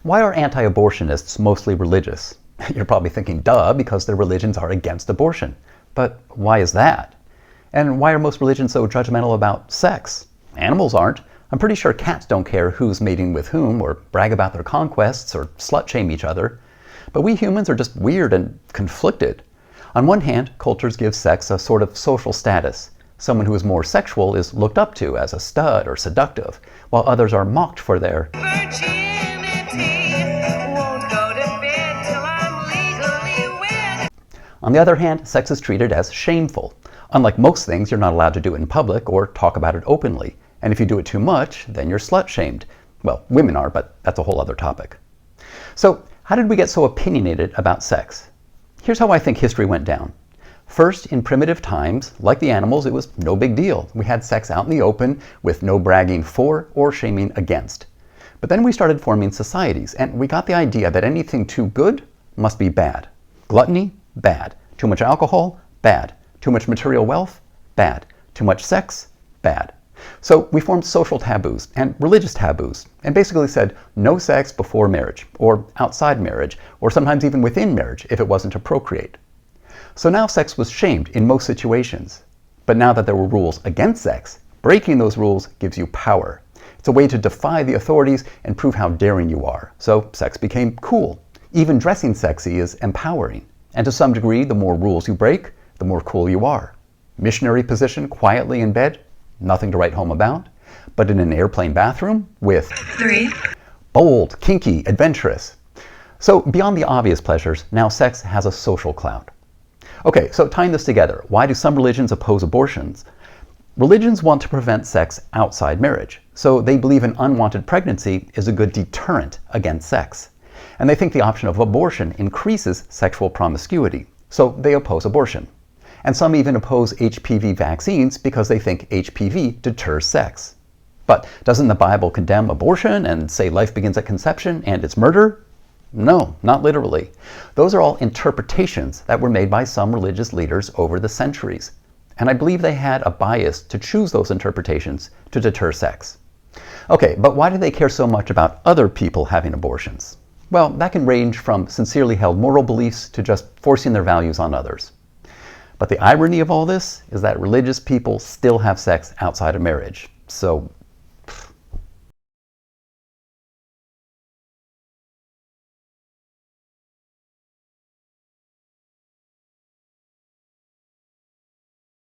Why are anti-abortionists mostly religious? You're probably thinking, duh, because their religions are against abortion. But why is that? And why are most religions so judgmental about sex? Animals aren't. I'm pretty sure cats don't care who's mating with whom, or brag about their conquests, or slut-shame each other. But we humans are just weird and conflicted. On one hand, cultures give sex a sort of social status. Someone who is more sexual is looked up to as a stud or seductive, while others are mocked for their On the other hand, sex is treated as shameful. Unlike most things, you're not allowed to do it in public or talk about it openly. And if you do it too much, then you're slut-shamed. Well, women are, but that's a whole other topic. So, how did we get so opinionated about sex? Here's how I think history went down. First, in primitive times, like the animals, it was no big deal. We had sex out in the open with no bragging for or shaming against. But then we started forming societies, and we got the idea that anything too good must be bad. Gluttony, bad. Too much alcohol, bad. Too much material wealth, bad. Too much sex, bad. So we formed social taboos and religious taboos, and basically said no sex before marriage, or outside marriage, or sometimes even within marriage if it wasn't to procreate. So now sex was shamed in most situations. But now that there were rules against sex, breaking those rules gives you power. It's a way to defy the authorities and prove how daring you are. So sex became cool. Even dressing sexy is empowering. And to some degree, the more rules you break, the more cool you are. Missionary position quietly in bed, nothing to write home about. But in an airplane bathroom with 3. Bold, kinky, adventurous. So beyond the obvious pleasures, now sex has a social clout. Okay, so tying this together, why do some religions oppose abortions? Religions want to prevent sex outside marriage, so they believe an unwanted pregnancy is a good deterrent against sex. And they think the option of abortion increases sexual promiscuity, so they oppose abortion. And some even oppose HPV vaccines because they think HPV deters sex. But doesn't the Bible condemn abortion and say life begins at conception and it's murder? No, not literally. Those are all interpretations that were made by some religious leaders over the centuries. And I believe they had a bias to choose those interpretations to deter sex. Okay, but why do they care so much about other people having abortions? Well, that can range from sincerely held moral beliefs to just forcing their values on others. But the irony of all this is that religious people still have sex outside of marriage. So